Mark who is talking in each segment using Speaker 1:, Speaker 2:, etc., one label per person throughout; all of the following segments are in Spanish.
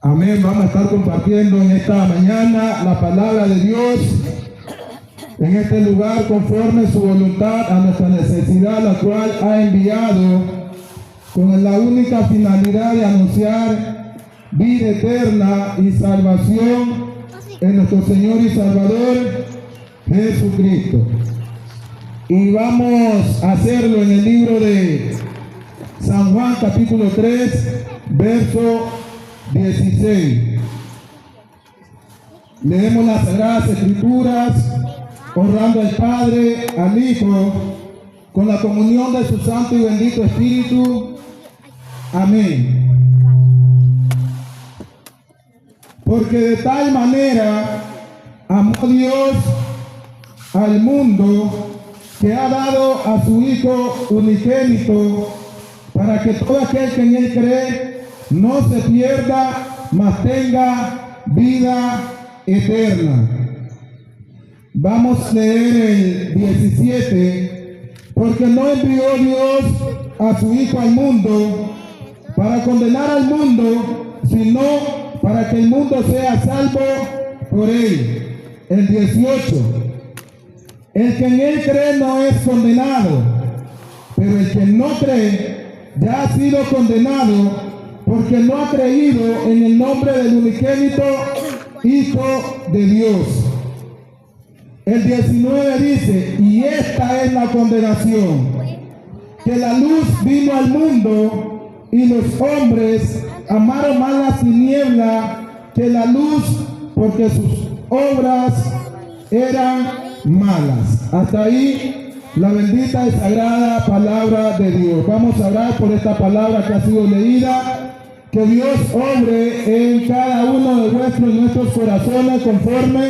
Speaker 1: Amén. Vamos a estar compartiendo en esta mañana la palabra de Dios en este lugar conforme su voluntad a nuestra necesidad, la cual ha enviado con la única finalidad de anunciar vida eterna y salvación en nuestro Señor y Salvador Jesucristo. Y vamos a hacerlo en el libro de San Juan capítulo 3, verso 16. Leemos las Sagradas Escrituras, honrando al Padre, al Hijo, con la comunión de su Santo y bendito Espíritu. Amén. Porque de tal manera amó Dios al mundo que ha dado a su Hijo unigénito, para que todo aquel que en Él cree no se pierda, mas tenga vida eterna. Vamos a leer el 17. Porque no envió Dios a su Hijo al mundo para condenar al mundo, sino para que el mundo sea salvo por Él. El 18. El que en Él cree no es condenado, pero el que no cree ya ha sido condenado, porque no ha creído en el nombre del unigénito Hijo de Dios. El 19 dice, y esta es la condenación, que la luz vino al mundo y los hombres amaron más la tiniebla que la luz, porque sus obras eran malas. Hasta ahí la bendita y sagrada palabra de Dios. Vamos a orar por esta palabra que ha sido leída. Que Dios obre en cada uno de nuestros corazones conforme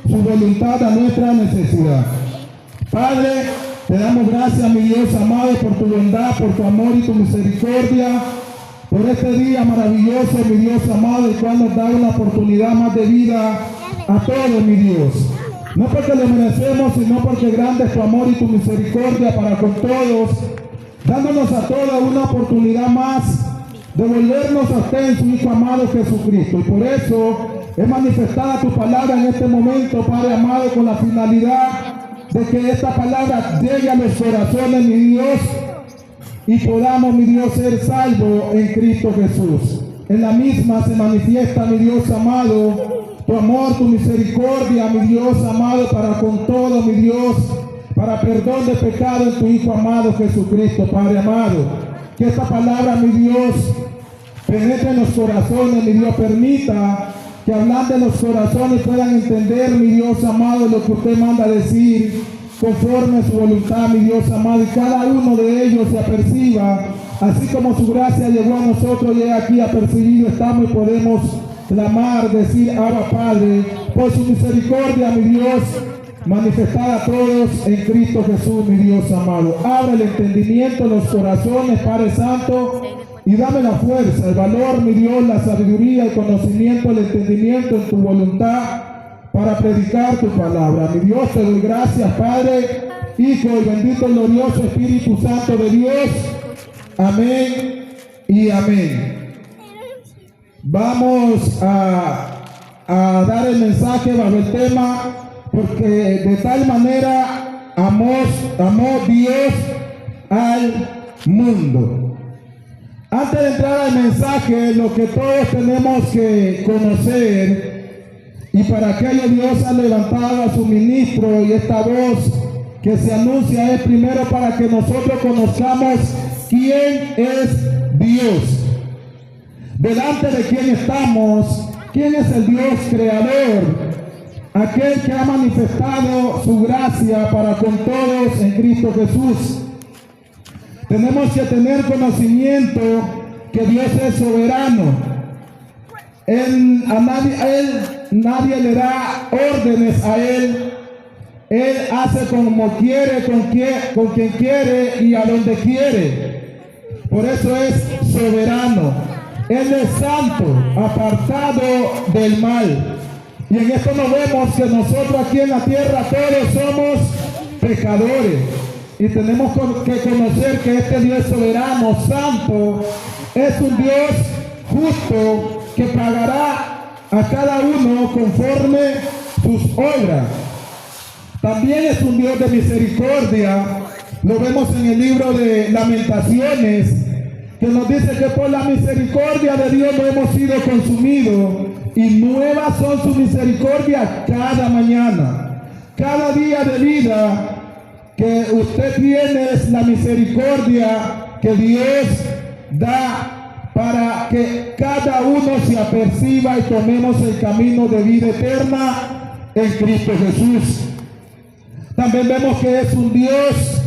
Speaker 1: su voluntad a nuestra necesidad. Padre, te damos gracias, mi Dios amado, por tu bondad, por tu amor y tu misericordia, por este día maravilloso, mi Dios amado, el cual nos da una oportunidad más de vida a todos, mi Dios. No porque lo merecemos, sino porque grande es tu amor y tu misericordia para con todos, dándonos a todos una oportunidad más de volvernos a usted en su Hijo amado Jesucristo. Y por eso es manifestada tu palabra en este momento, Padre amado, con la finalidad de que esta palabra llegue a los corazones, mi Dios, y podamos, mi Dios, ser salvos en Cristo Jesús. En la misma se manifiesta, mi Dios amado, tu amor, tu misericordia, mi Dios amado, para con todo, mi Dios, para perdón de pecado en tu Hijo amado Jesucristo, Padre amado. Que esta palabra, mi Dios, penetre en los corazones, mi Dios, permita que hablando en los corazones puedan entender, mi Dios amado, lo que usted manda decir, conforme a su voluntad, mi Dios amado, y cada uno de ellos se aperciba, así como su gracia llegó a nosotros y aquí apercibido estamos y podemos clamar, decir, Abba Padre, por su misericordia, mi Dios, manifestada a todos en Cristo Jesús, mi Dios amado. Abre el entendimiento en los corazones, Padre Santo, y dame la fuerza, el valor, mi Dios, la sabiduría, el conocimiento, el entendimiento en tu voluntad para predicar tu palabra. Mi Dios, te doy gracias, Padre, Hijo y bendito glorioso Espíritu Santo de Dios. Amén y amén. Vamos a dar el mensaje bajo el tema, porque de tal manera amó Dios al mundo. Antes de entrar al mensaje, lo que todos tenemos que conocer, y para aquello Dios ha levantado a su ministro, y esta voz que se anuncia es primero para que nosotros conozcamos quién es Dios. Delante de quién estamos, quién es el Dios creador, aquel que ha manifestado su gracia para con todos en Cristo Jesús. Tenemos que tener conocimiento que Dios es soberano. Nadie le da órdenes a Él. Él hace como quiere, con quien quiere y a donde quiere. Por eso es soberano. Él es santo, apartado del mal. Y en esto nos vemos que nosotros aquí en la tierra todos somos pecadores. Y tenemos que conocer que este Dios soberano, santo, es un Dios justo que pagará a cada uno conforme sus obras. También es un Dios de misericordia. Lo vemos en el libro de Lamentaciones, que nos dice que por la misericordia de Dios no hemos sido consumidos, y nuevas son sus misericordias cada mañana. Cada día de vida que usted tiene es la misericordia que Dios da para que cada uno se aperciba y tomemos el camino de vida eterna en Cristo Jesús. También vemos que es un Dios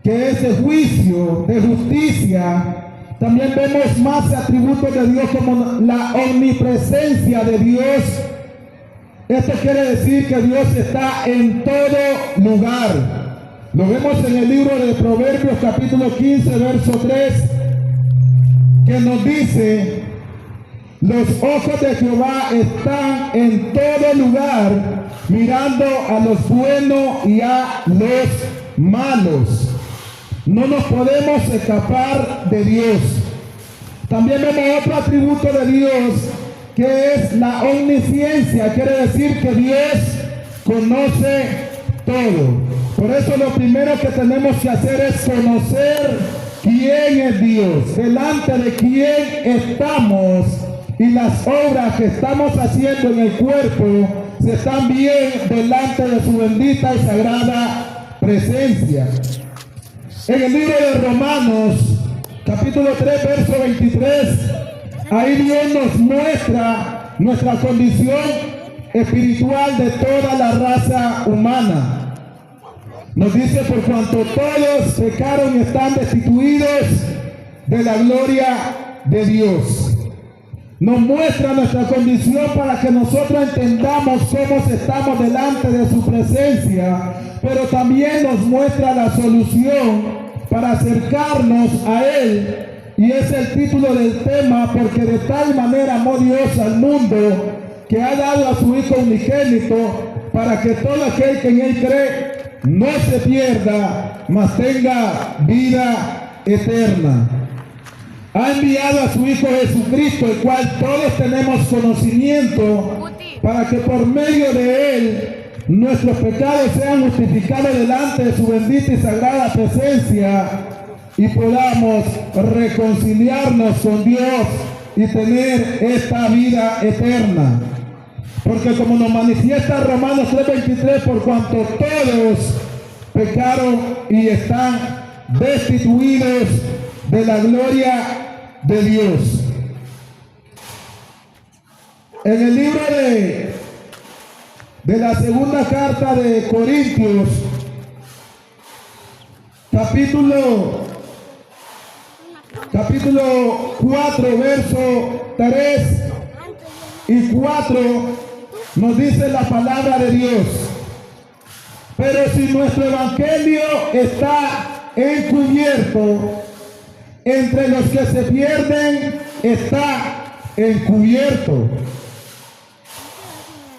Speaker 1: que es de juicio, de justicia. También vemos más atributos de Dios como la omnipresencia de Dios. Esto quiere decir que Dios está en todo lugar. Lo vemos en el libro de Proverbios capítulo 15, verso 3, que nos dice: los ojos de Jehová están en todo lugar, mirando a los buenos y a los malos. No nos podemos escapar de Dios. También vemos otro atributo de Dios, que es la omnisciencia. Quiere decir que Dios conoce todo. Por eso lo primero que tenemos que hacer es conocer quién es Dios, delante de quién estamos, y las obras que estamos haciendo en el cuerpo se están bien delante de su bendita y sagrada presencia. En el libro de Romanos, capítulo 3, verso 23, ahí Dios nos muestra nuestra condición espiritual de toda la raza humana. Nos dice: por cuanto todos pecaron y están destituidos de la gloria de Dios. Nos muestra nuestra condición para que nosotros entendamos cómo estamos delante de su presencia, pero también nos muestra la solución para acercarnos a Él. Y es el título del tema: porque de tal manera amó Dios al mundo, que ha dado a su Hijo unigénito, para que todo aquel que en Él cree no se pierda, mas tenga vida eterna. Ha enviado a su Hijo Jesucristo, el cual todos tenemos conocimiento, para que por medio de Él nuestros pecados sean justificados delante de su bendita y sagrada presencia, y podamos reconciliarnos con Dios y tener esta vida eterna. Porque como nos manifiesta Romanos 3:23, por cuanto todos pecaron y están destituidos de la gloria de Dios. En el libro de la segunda carta de Corintios, capítulo 4, verso 3 y 4, nos dice la palabra de Dios: pero si nuestro evangelio está encubierto, entre los que se pierden está encubierto,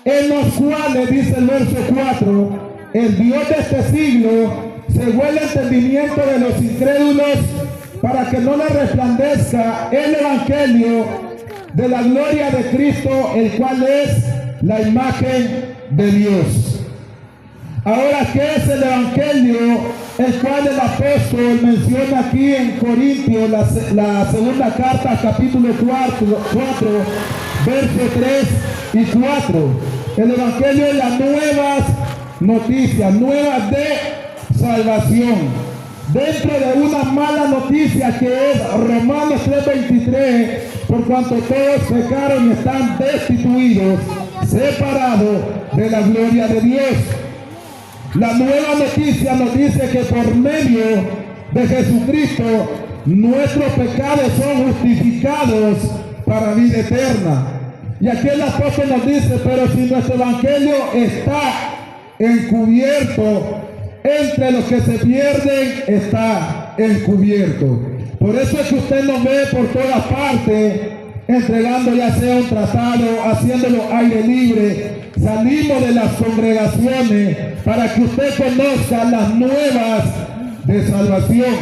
Speaker 1: en los cuales, dice el verso 4, el Dios de este siglo cegó el entendimiento de los incrédulos, para que no les resplandezca el evangelio de la gloria de Cristo, el cual es la imagen de Dios. Ahora, ¿qué es el evangelio? El cual el apóstol menciona aquí en Corintios, la segunda carta, capítulo 4, versos 3 y 4. El evangelio es las nuevas noticias, nuevas de salvación. Dentro de una mala noticia que es Romanos 3:23, por cuanto todos pecaron y están destituidos, separados de la gloria de Dios. La nueva noticia nos dice que por medio de Jesucristo nuestros pecados son justificados para vida eterna. Y aquí el apóstol nos dice: pero si nuestro evangelio está encubierto, entre los que se pierden está encubierto. Por eso es que usted nos ve por todas partes entregando ya sea un tratado, haciéndolo aire libre. Salimos de las congregaciones para que usted conozca las nuevas de salvación.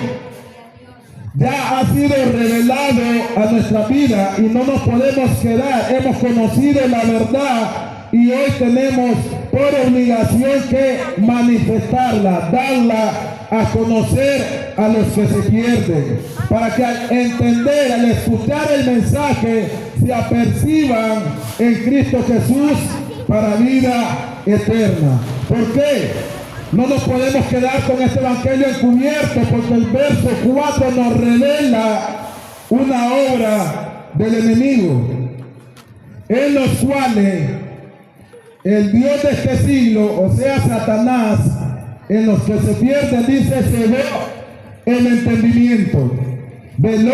Speaker 1: ya ha sido revelado a nuestra vida y no nos podemos quedar. Hemos conocido la verdad y hoy tenemos por obligación que manifestarla, darla a conocer a los que se pierden, para que al entender, al escuchar el mensaje, se aperciban en Cristo Jesús para vida eterna. ¿Por qué? No nos podemos quedar con este evangelio encubierto, porque el verso 4 nos revela una obra del enemigo, en los cuales el Dios de este siglo, o sea Satanás, en los que se pierden, dice, se ve el entendimiento. Veló,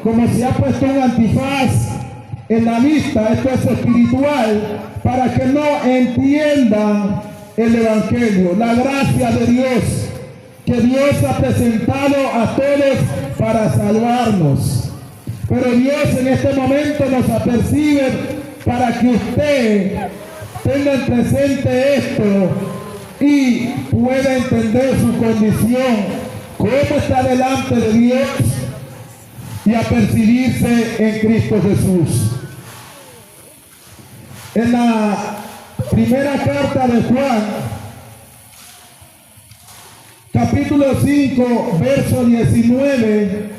Speaker 1: como se ha puesto un antifaz en la vista, esto es espiritual, para que no entiendan el evangelio, la gracia de Dios, que Dios ha presentado a todos para salvarnos. Pero Dios en este momento nos apercibe para que usted tenga presente esto y pueda entender su condición, cómo está delante de Dios y apercibirse en Cristo Jesús. En la primera carta de Juan, capítulo 5, verso 19,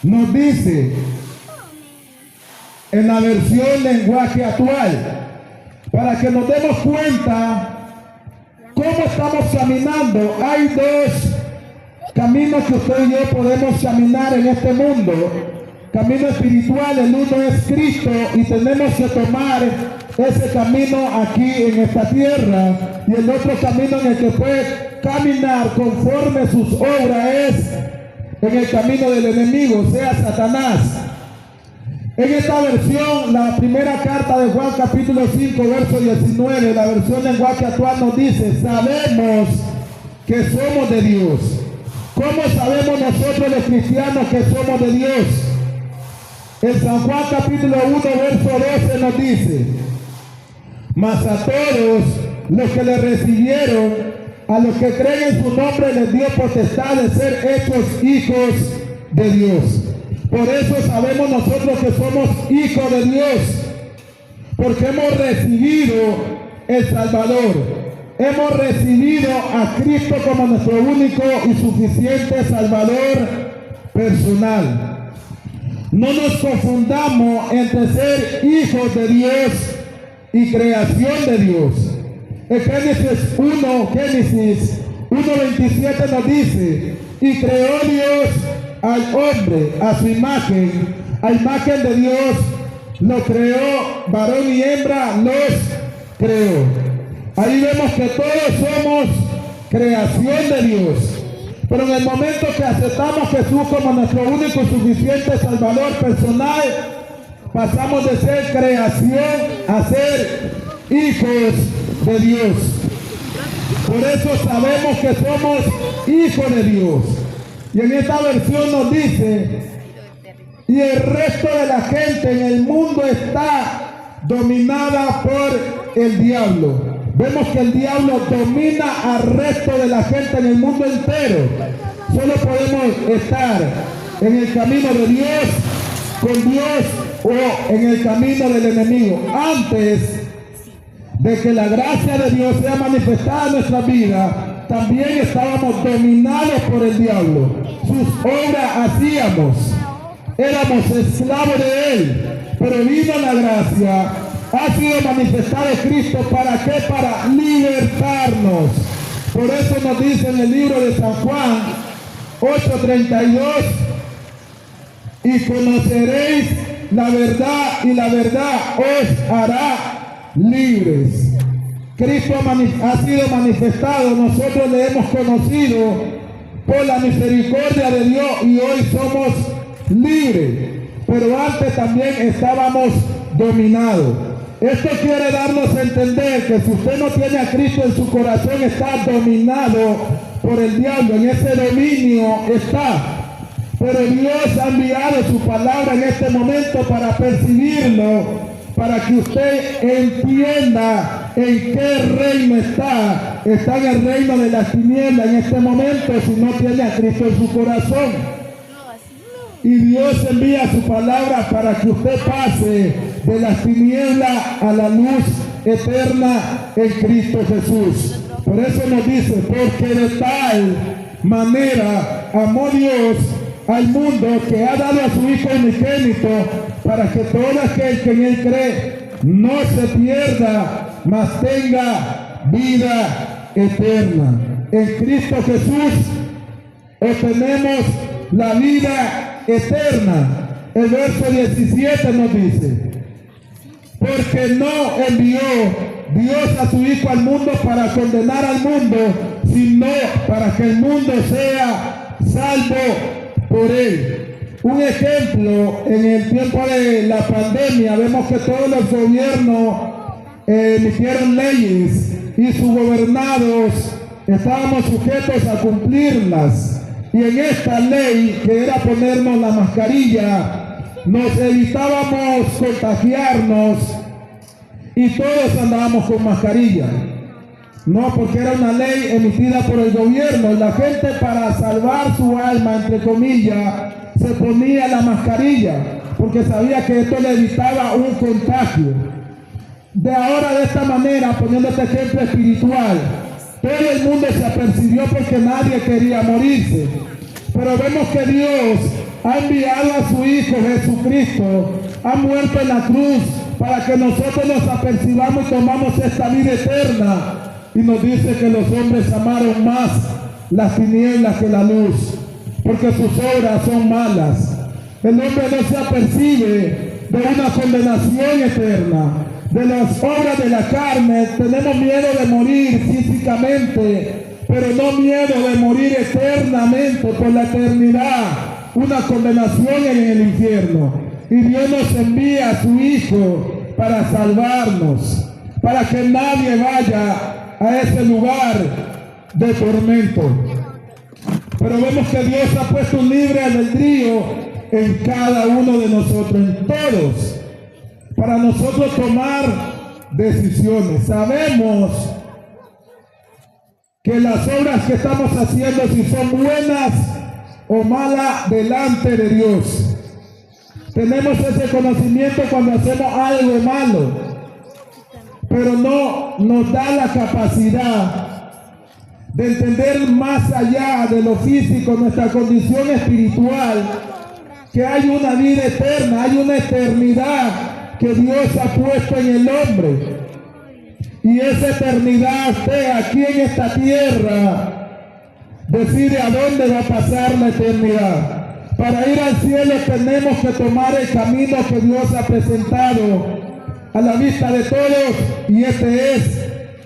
Speaker 1: nos dice, en la versión lenguaje actual, para que nos demos cuenta cómo estamos caminando. Hay dos caminos que usted y yo podemos caminar en este mundo. Camino espiritual, el uno es Cristo y tenemos que tomar ese camino aquí en esta tierra, y el otro camino en el que puede caminar conforme sus obras es en el camino del enemigo, sea Satanás. En esta versión, la primera carta de Juan capítulo 5 verso 19, la versión lenguaje actual nos dice, sabemos que somos de Dios. ¿Cómo sabemos nosotros los cristianos que somos de Dios? En San Juan capítulo 1 verso 12 nos dice, mas a todos los que le recibieron, a los que creen en su nombre, les dio potestad de ser hechos hijos de Dios. Por eso sabemos nosotros que somos hijos de Dios, porque hemos recibido el Salvador. Hemos recibido a Cristo como nuestro único y suficiente Salvador personal. No nos confundamos entre ser hijos de Dios y creación de Dios. En Génesis 1:27 nos dice, y creó Dios al hombre a su imagen, a imagen de Dios lo creó, varón y hembra los creó. Ahí vemos que todos somos creación de Dios. Pero en el momento que aceptamos a Jesús como nuestro único y suficiente Salvador personal, pasamos de ser creación a ser hijos de Dios. Por eso sabemos que somos hijos de Dios. Y en esta versión nos dice, y el resto de la gente en el mundo está dominada por el diablo. Vemos que el diablo domina al resto de la gente en el mundo entero. Solo podemos estar en el camino de Dios, con Dios, o en el camino del enemigo. Antes de que la gracia de Dios sea manifestada en nuestra vida, también estábamos dominados por el diablo. Sus obras hacíamos. Éramos esclavos de él. Pero vino la gracia. Ha sido manifestado Cristo, ¿para qué? Para libertarnos. Por eso nos dice en el libro de San Juan 8:32, y conoceréis la verdad y la verdad os hará libres. Cristo ha sido manifestado, nosotros le hemos conocido por la misericordia de Dios y hoy somos libres. Pero antes también estábamos dominados. Esto quiere darnos a entender que si usted no tiene a Cristo en su corazón, está dominado por el diablo. En ese dominio está. Pero Dios ha enviado su palabra en este momento para percibirlo, para que usted entienda en qué reino está. Está en el reino de las tinieblas en este momento si no tiene a Cristo en su corazón. Y Dios envía su palabra para que usted pase de las tinieblas a la luz eterna en Cristo Jesús. Por eso nos dice, porque de tal manera amó Dios al mundo que ha dado a su Hijo unigénito para que todo aquel que en Él cree no se pierda, mas tenga vida eterna. En Cristo Jesús obtenemos la vida eterna. El verso 17 nos dice, porque no envió Dios a su Hijo al mundo para condenar al mundo, sino para que el mundo sea salvo por él. Un ejemplo, en el tiempo de la pandemia, vemos que todos los gobiernos emitieron leyes y sus gobernados estábamos sujetos a cumplirlas. Y en esta ley, que era ponernos la mascarilla, nos evitábamos contagiarnos y todos andábamos con mascarilla. No, porque era una ley emitida por el gobierno. La gente, para salvar su alma, entre comillas, se ponía la mascarilla porque sabía que esto le evitaba un contagio. De ahora, de esta manera, poniendo este ejemplo espiritual, todo el mundo se apercibió porque nadie quería morirse. Pero vemos que Dios ha enviado a su Hijo Jesucristo, ha muerto en la cruz para que nosotros nos apercibamos y tomamos esta vida eterna. Y nos dice que los hombres amaron más las tinieblas que la luz, porque sus obras son malas. El hombre no se apercibe de una condenación eterna. De las obras de la carne tenemos miedo de morir físicamente, pero no miedo de morir eternamente por la eternidad, una condenación en el infierno. Y Dios nos envía a su Hijo para salvarnos, para que nadie vaya a ese lugar de tormento. Pero vemos que Dios ha puesto un libre albedrío en cada uno de nosotros, en todos, para nosotros tomar decisiones. Sabemos que las obras que estamos haciendo, si son buenas o malas delante de Dios. Tenemos ese conocimiento cuando hacemos algo malo, pero no nos da la capacidad de entender más allá de lo físico, nuestra condición espiritual, que hay una vida eterna, hay una eternidad que Dios ha puesto en el hombre. Y esa eternidad, usted aquí en esta tierra decide a dónde va a pasar la eternidad. Para ir al cielo tenemos que tomar el camino que Dios ha presentado a la vista de todos, y este es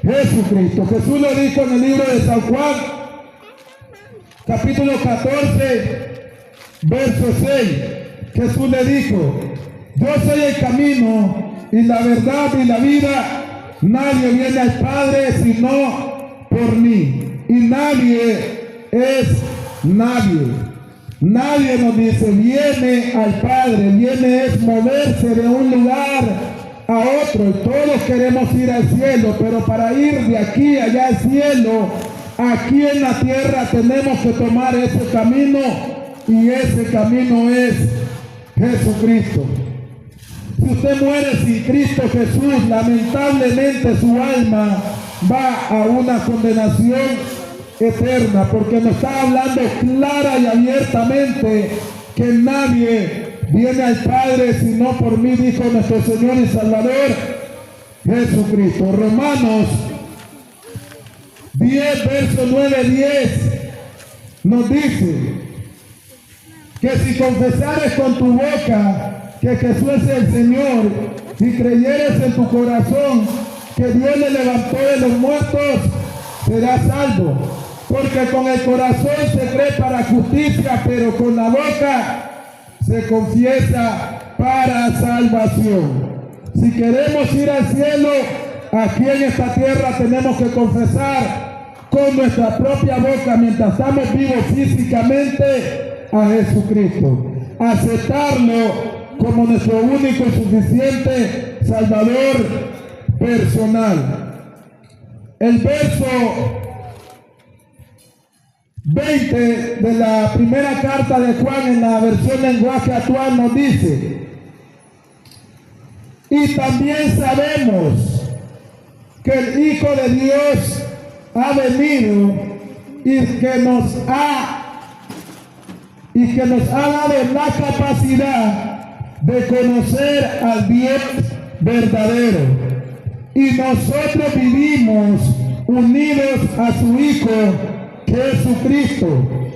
Speaker 1: Jesucristo. Jesús lo dijo en el libro de San Juan, capítulo 14, verso 6. Jesús le dijo, yo soy el camino y la verdad y la vida. Nadie viene al Padre sino por mí. Y nadie es nadie. Nadie nos dice, viene al Padre. Viene es moverse de un lugar a otro. Y todos queremos ir al cielo, pero para ir de aquí allá al cielo, aquí en la tierra tenemos que tomar ese camino, y ese camino es Jesucristo. Si usted muere sin Cristo Jesús, lamentablemente su alma va a una condenación eterna, porque nos está hablando clara y abiertamente que nadie viene al Padre sino por mí, dijo nuestro Señor y Salvador Jesucristo. Romanos 10, verso 9-10 nos dice que si confesares con tu boca que Jesús es el Señor y creyeres en tu corazón que Dios le levantó de los muertos, serás salvo. Porque con el corazón se cree para justicia, pero con la boca se confiesa para salvación. Si queremos ir al cielo, aquí en esta tierra tenemos que confesar con nuestra propia boca, mientras estamos vivos físicamente, a Jesucristo. Aceptarlo como nuestro único y suficiente Salvador personal. El verso 20 de la primera carta de Juan en la versión lenguaje actual nos dice: y también sabemos que el Hijo de Dios ha venido y que nos ha dado la capacidad de conocer al Dios verdadero. Y nosotros vivimos unidos a su Hijo Jesucristo.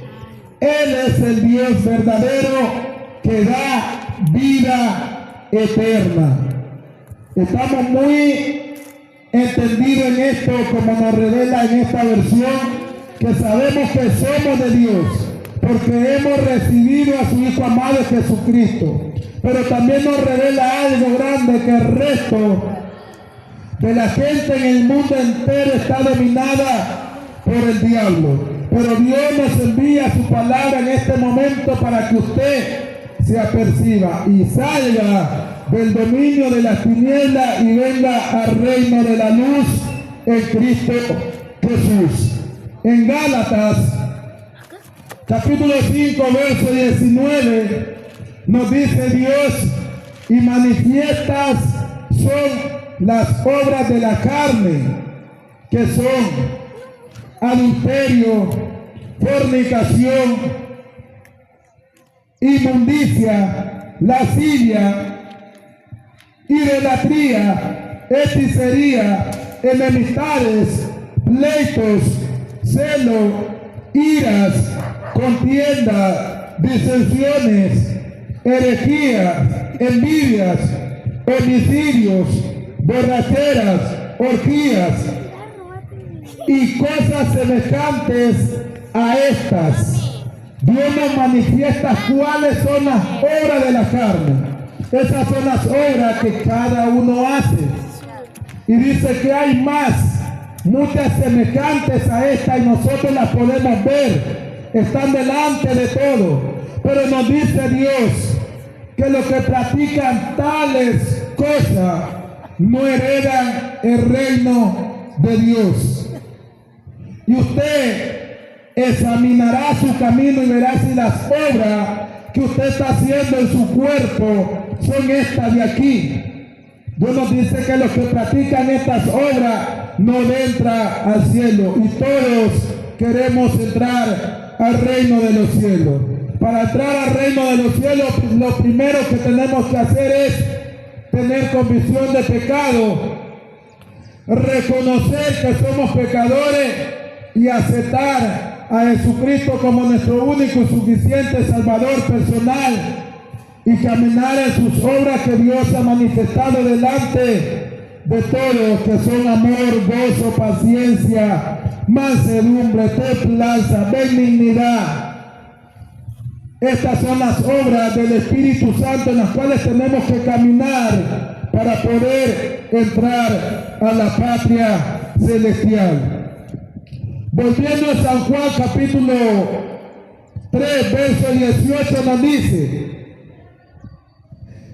Speaker 1: Él es el Dios verdadero que da vida eterna. Estamos muy entendidos en esto, como nos revela en esta versión, que sabemos que somos de Dios, porque hemos recibido a su Hijo amado Jesucristo. Pero también nos revela algo grande, que el resto de la gente en el mundo entero está dominada por el diablo. Pero Dios nos envía su palabra en este momento para que usted se aperciba y salga del dominio de las tinieblas y venga al reino de la luz en Cristo Jesús. En Gálatas, capítulo 5, verso 19, nos dice Dios: y manifiestas son las obras de la carne, que son adulterio, fornicación, inmundicia, lascivia, idolatría, hechicería, enemistades, pleitos, celo, iras, contienda, disensiones, herejías, envidias, homicidios, borracheras, orgías y cosas semejantes a estas. Dios nos manifiesta cuáles son las obras de la carne. Esas son las obras que cada uno hace. Y dice que hay muchas semejantes a esta, y nosotros las podemos ver. Están delante de todo. Pero nos dice Dios que los que practican tales cosas no heredan el reino de Dios. Y usted examinará su camino y verá si las obras que usted está haciendo en su cuerpo son estas de aquí. Dios nos dice que los que practican estas obras no entran al cielo, y todos queremos entrar al reino de los cielos. Para entrar al reino de los cielos, lo primero que tenemos que hacer es tener convicción de pecado, reconocer que somos pecadores y aceptar a Jesucristo como nuestro único y suficiente Salvador personal, y caminar en sus obras que Dios ha manifestado delante de todos, que son amor, gozo, paciencia, mansedumbre, templanza, benignidad. Estas son las obras del Espíritu Santo en las cuales tenemos que caminar para poder entrar a la patria celestial. Volviendo a San Juan capítulo 3, verso 18, nos dice: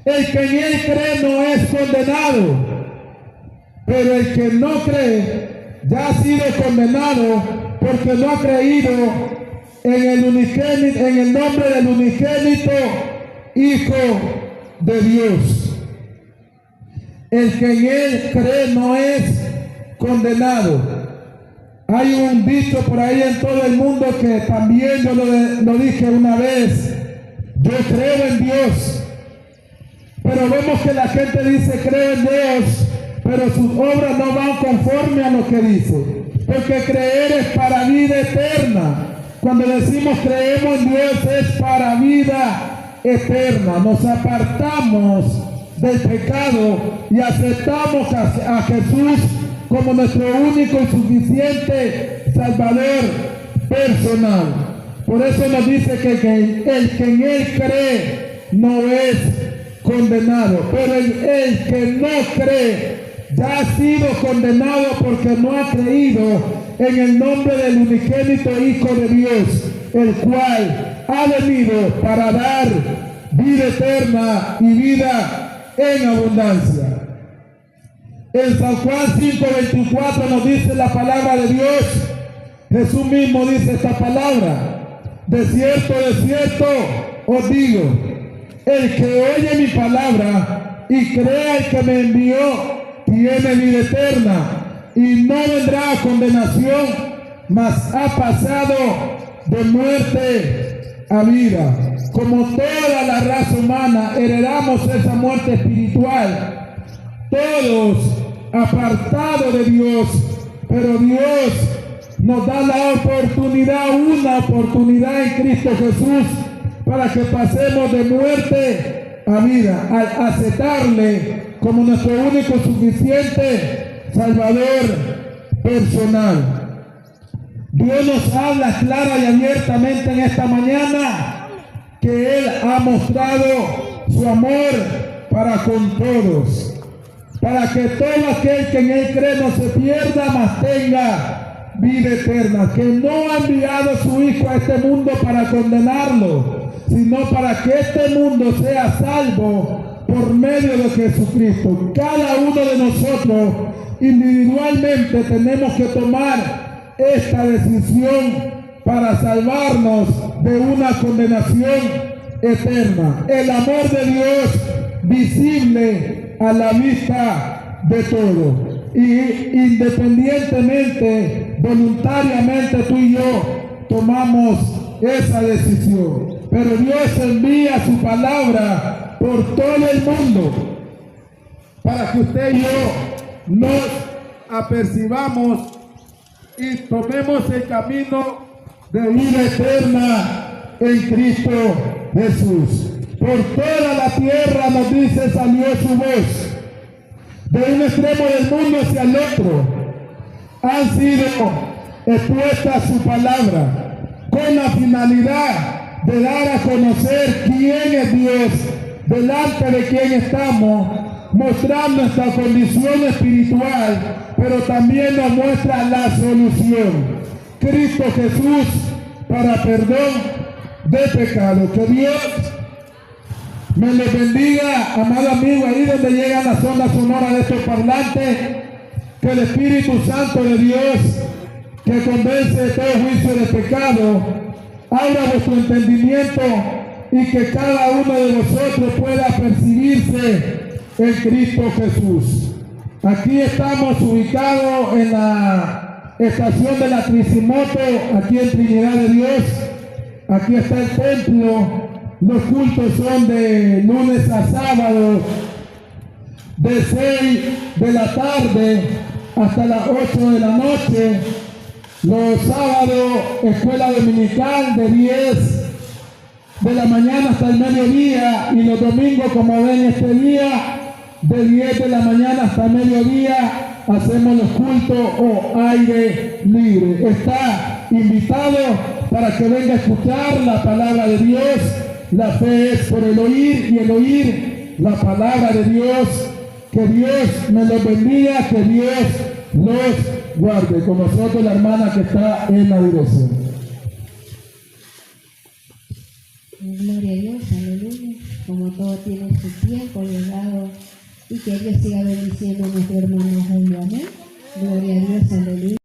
Speaker 1: el que en él cree no es condenado, pero el que no cree ya ha sido condenado, porque no ha creído en el nombre del unigénito Hijo de Dios. El que en él cree no es condenado. Hay un dicho por ahí en todo el mundo que también yo lo dije una vez: yo creo en Dios. Pero vemos que la gente dice creo en Dios, pero sus obras no van conforme a lo que dice. Porque creer es para vida eterna. Cuando decimos creemos en Dios es para vida eterna. Nos apartamos del pecado y aceptamos a Jesús como nuestro único y suficiente Salvador personal. Por eso nos dice que el que en él cree no es condenado, pero el que no cree ya ha sido condenado, porque no ha creído en el nombre del unigénito Hijo de Dios, el cual ha venido para dar vida eterna y vida en abundancia. En San Juan 5:24 nos dice la palabra de Dios: Jesús mismo dice esta palabra: de cierto os digo, el que oye mi palabra y crea el que me envió, tiene vida eterna y no vendrá a condenación, mas ha pasado de muerte a vida. Como toda la raza humana heredamos esa muerte espiritual, todos apartados de Dios, pero Dios nos da la oportunidad, una oportunidad en Cristo Jesús, para que pasemos de muerte a vida, al aceptarle como nuestro único suficiente Salvador personal. Dios nos habla clara y abiertamente en esta mañana que Él ha mostrado su amor para con todos, para que todo aquel que en Él cree no se pierda, mas tenga vida eterna, que no ha enviado a su Hijo a este mundo para condenarlo, sino para que este mundo sea salvo por medio de Jesucristo. Cada uno de nosotros individualmente tenemos que tomar esta decisión para salvarnos de una condenación eterna. El amor de Dios visible a la vista de todos. Y independientemente, voluntariamente tú y yo tomamos esa decisión. Pero Dios envía su palabra por todo el mundo para que usted y yo nos apercibamos y tomemos el camino de vida eterna en Cristo Jesús. Por toda la tierra, nos dice, salió su voz. De un extremo del mundo hacia el otro han sido expuestas su palabra con la finalidad de dar a conocer quién es Dios, delante de quién estamos, mostrar nuestra condición espiritual, pero también nos muestra la solución: Cristo Jesús para perdón de pecado. Que Dios me les bendiga, amado amigo, ahí donde llegan las ondas sonoras de estos parlantes. Que el Espíritu Santo de Dios, que convence de todo juicio de pecado, abra vuestro entendimiento y que cada uno de vosotros pueda percibirse en Cristo Jesús. Aquí estamos ubicados en la estación de la Tricimoto, aquí en Trinidad de Dios. Aquí está el templo. Los cultos son de lunes a sábado, de 6 de la tarde hasta las 8 de la noche. Los sábados, escuela dominical de 10 de la mañana hasta el mediodía, y los domingos, como ven este día, de 10 de la mañana hasta el mediodía, hacemos los cultos o aire libre. Está invitado para que venga a escuchar la palabra de Dios. La fe es por el oír y el oír la palabra de Dios. Que Dios me los bendiga, que Dios los guarde. Con nosotros la hermana que está en la dirección.
Speaker 2: Gloria a Dios, aleluya. Como todo tiene su tiempo llegado, y que Dios siga bendiciendo a nuestro hermano Julio. Amén. Gloria a Dios, aleluya.